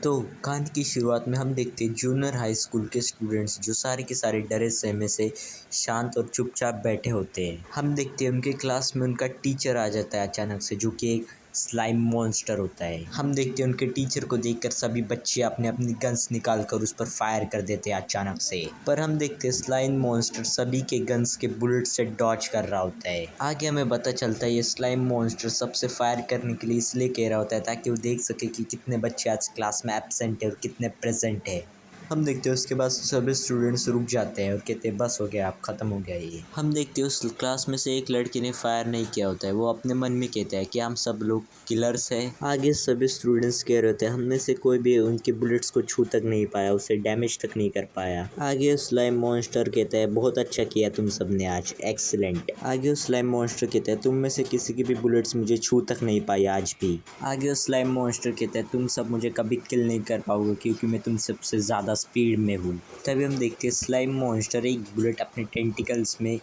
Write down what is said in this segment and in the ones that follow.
तो कहानी की शुरुआत में हम देखते हैं जूनियर हाई स्कूल के स्टूडेंट्स जो सारे के सारे डरे सहमे से शांत और चुपचाप बैठे होते हैं। हम देखते हैं उनके क्लास में उनका टीचर आ जाता है अचानक से, जो कि एक स्लाइम मॉन्स्टर होता है। हम देखते हैं उनके टीचर को देखकर सभी बच्चे अपने अपनी गन्स निकाल कर उस पर फायर कर देते हैं अचानक से। पर हम देखते हैं स्लाइम मॉन्स्टर सभी के गन्स के बुलेट से डॉज कर रहा होता है। आगे हमें पता चलता है ये स्लाइम मॉन्स्टर सबसे फायर करने के लिए इसलिए कह रहा होता है ताकि वो देख सके कि कितने बच्चे आज क्लास में एब्सेंट है और कितने प्रेजेंट है। हम देखते हैं उसके बाद सभी स्टूडेंट्स रुक जाते हैं और कहते हैं बस हो गया, अब ख़त्म हो गया ये। हम देखते हैं उस क्लास में से एक लड़की ने फायर नहीं किया होता है। वो अपने मन में कहता है कि हम सब लोग किलर्स हैं। आगे सभी स्टूडेंट्स कह रहे होते हैं हम में से कोई भी उनके बुलेट्स को छू तक नहीं पाया, उसे डैमेज तक नहीं कर पाया। आगे उस स्लाइम मॉन्स्टर कहता है बहुत अच्छा किया तुम सब ने आज, एक्सीलेंट। आगे उस स्लाइम मॉन्स्टर कहता है तुम में से किसी की भी बुलेट्स मुझे छू तक नहीं पाई आज भी। आगे उस स्लाइम मॉन्स्टर कहता है तुम सब मुझे कभी किल नहीं कर पाओगे क्योंकि मैं तुम सबसे ज़्यादा स्पीड में हूँ। तभी हम देखते हैं स्लाइम मॉन्स्टर एक बुलेट अपने टेंटिकल्स में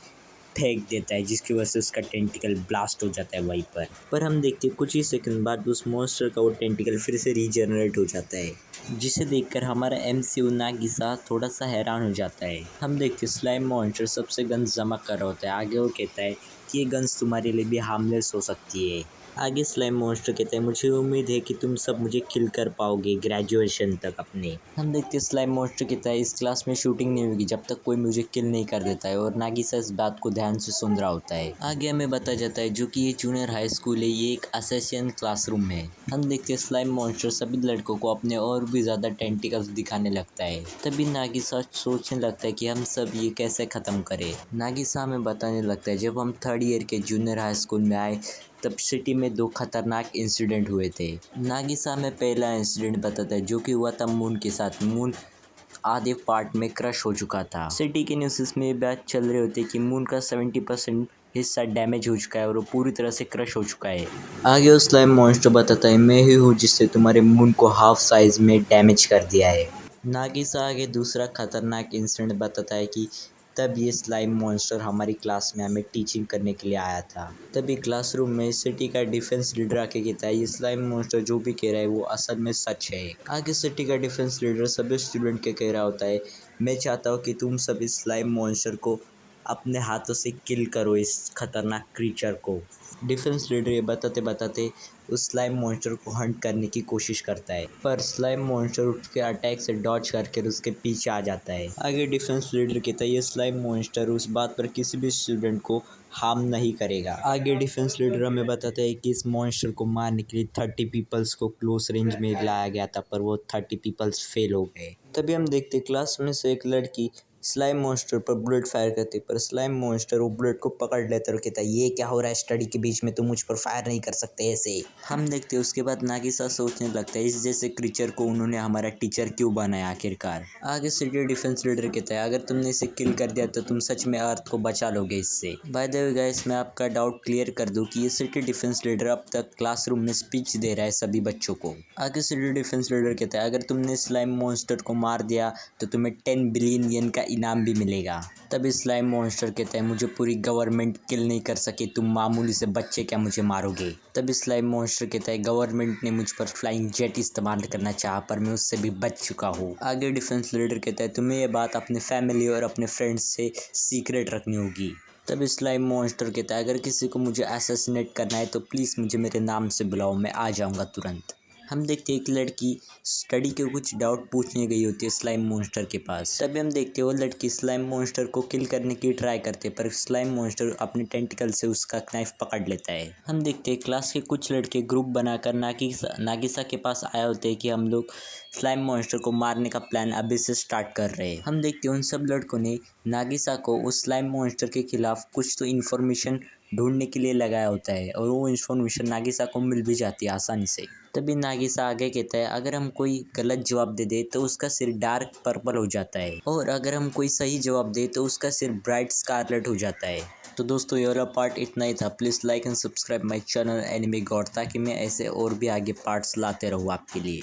फेंक देता है, जिसकी वजह से उसका टेंटिकल ब्लास्ट हो जाता है वहीं पर हम देखते हैं कुछ ही सेकंड बाद उस मॉन्स्टर का वो टेंटिकल फिर से रीजनरेट हो जाता है, जिसे देखकर हमारा एमसीयू नागिसा थोड़ा सा हैरान हो जाता है। हम देखते हैं स्लाइम मॉन्स्टर सबसे गन्स जमा कर रहा होता है। आगे वो कहता है कि ये गन्स तुम्हारे लिए भी हार्मलेस हो सकती है। आगे स्लाइम मॉन्स्टर कहता है मुझे उम्मीद है कि तुम सब मुझे किल कर पाओगे ग्रेजुएशन तक अपने। हम देखते हैं स्लाइम मॉन्स्टर कहता है इस क्लास में शूटिंग नहीं होगी जब तक कोई मुझे किल नहीं कर देता है, और नागिसा इस बात को ध्यान से सुन रहा होता है। आगे हमें बताया जाता है जो कि ये जूनियर हाई स्कूल है, ये एक असैसिन क्लासरूम है। हम देखते हैं स्लाइम मॉन्स्टर सभी लड़कों को अपने और भी ज़्यादा टेंटिकल्स दिखाने लगता है। तभी नागिसा सोचने लगता है कि हम सब ये कैसे ख़त्म करें। नागिसा हमें बताने लगता है जब हम 3rd ईयर के जूनियर हाई स्कूल में आए तब सिटी में 2 खतरनाक इंसिडेंट हुए थे। नागिसा में पहला इंसिडेंट बताता है जो कि हुआ था मून के साथ। मून आधे पार्ट में क्रश हो चुका था। सिटी के न्यूज़ में ये बात चल रही होती है कि मून का 70% हिस्सा डैमेज हो चुका है और वो पूरी तरह से क्रश हो चुका है। आगे उस स्लाइम मॉन्स्टर बताता है मैं ही हूँ जिससे तुम्हारे मून को हाफ साइज में डैमेज कर दिया है। नागिसा आगे दूसरा खतरनाक इंसिडेंट बताता है कि तब ये स्लाइम मॉन्स्टर हमारी क्लास में हमें टीचिंग करने के लिए आया था। तभी क्लासरूम में सिटी का डिफेंस लीडर आके कहता है ये स्लाइम मॉन्स्टर जो भी कह रहा है वो असल में सच है। आगे सिटी का डिफेंस लीडर सभी स्टूडेंट के कह रहा होता है मैं चाहता हूँ कि तुम सब इस स्लाइम मॉन्स्टर को अपने हाथों से किल करो, इस खतरनाक क्रीचर को। डिफेंस लीडर ये बताते बताते उस स्लाइम मॉन्स्टर को हंट करने की कोशिश करता है, पर स्लाइम मॉन्स्टर उसके अटैक से डॉज करके उसके पीछे आ जाता है। आगे डिफेंस लीडर कहता है ये स्लाइम मॉन्स्टर उस बात पर किसी भी स्टूडेंट को हार्म नहीं करेगा। आगे डिफेंस लीडर हमें बताता है कि इस मॉन्स्टर को मारने के लिए 30 पीपल्स को क्लोज रेंज में लाया गया था, पर वो 30 पीपल्स फेल हो गए। तभी हम देखते क्लास में से एक लड़की स्लाइम मॉन्स्टर पर बुलेट फायर करती, पर स्लाइम मॉन्स्टर वो बुलेट को पकड़ लेता और कहता है ये क्या हो रहा है स्टडी के बीच में, तुम मुझ पर फायर नहीं कर सकते ऐसे। हम देखते उसके बाद नागिसा सोचने लगता है इस जैसे क्रीचर को उन्होंने हमारा टीचर क्यों बनाया आखिरकार। आगे सिटी डिफेंस लीडर कहता है अगर तुमने इसे किल कर दिया तो तुम सच में अर्थ को बचा लोगे इससे। बाय द वे गाइस, मैं आपका डाउट क्लियर कर दूं कि ये सिटी डिफेंस लीडर अब तक क्लासरूम में स्पीच दे रहा है सभी बच्चों को। आगे सिटी डिफेंस लीडर कहता है अगर तुमने स्लाइम मॉन्स्टर को मार दिया तो तुम्हें 10 बिलियन येन का इनाम भी मिलेगा। तब स्लाइम मॉन्स्टर कहता है मुझे पूरी गवर्नमेंट किल नहीं कर सके, तुम मामूली से बच्चे क्या मुझे मारोगे। तब स्लाइम मॉन्स्टर कहता है गवर्नमेंट ने मुझ पर फ्लाइंग जेट इस्तेमाल करना चाहा पर मैं उससे भी बच चुका हूँ। आगे डिफेंस लीडर कहता है तुम्हें ये बात अपने फैमिली और अपने फ्रेंड्स से सीक्रेट रखनी होगी। तब स्लाइम मॉन्स्टर कहता है अगर किसी को मुझे असैसिनेट करना है तो प्लीज़ मुझे मेरे नाम से बुलाओ, मैं आ जाऊँगा तुरंत। हम देखते हैं एक लड़की स्टडी के कुछ डाउट पूछने गई होती है स्लाइम मॉन्स्टर के पास। तभी हम देखते हैं वो लड़की स्लाइम मॉन्स्टर को किल करने की ट्राई करते पर स्लाइम मॉन्स्टर अपने टेंटिकल से उसका नाइफ पकड़ लेता है। हम देखते हैं क्लास के कुछ लड़के ग्रुप बनाकर नागिसा के पास आए होते हैं कि हम लोग स्लाइम मॉन्स्टर को मारने का प्लान अभी से स्टार्ट कर रहे हैं। हम देखते हैं उन सब लड़कों ने नागिसा को उस स्लाइम मॉन्स्टर के खिलाफ कुछ तो इन्फॉर्मेशन ढूंढने के लिए लगाया होता है और वो इन्फॉर्मेशन नागिसा को मिल भी जाती है आसानी से। तभी नागिसा आगे कहता है अगर हम कोई गलत जवाब दे दे तो उसका सिर डार्क पर्पल हो जाता है, और अगर हम कोई सही जवाब दे तो उसका सिर ब्राइट स्कारलेट हो जाता है। तो दोस्तों ये वाला पार्ट इतना ही था। Please like and subscribe my channel enemy God, ताकि मैं ऐसे और भी आगे पार्ट्स लाते रहूँ आपके लिए।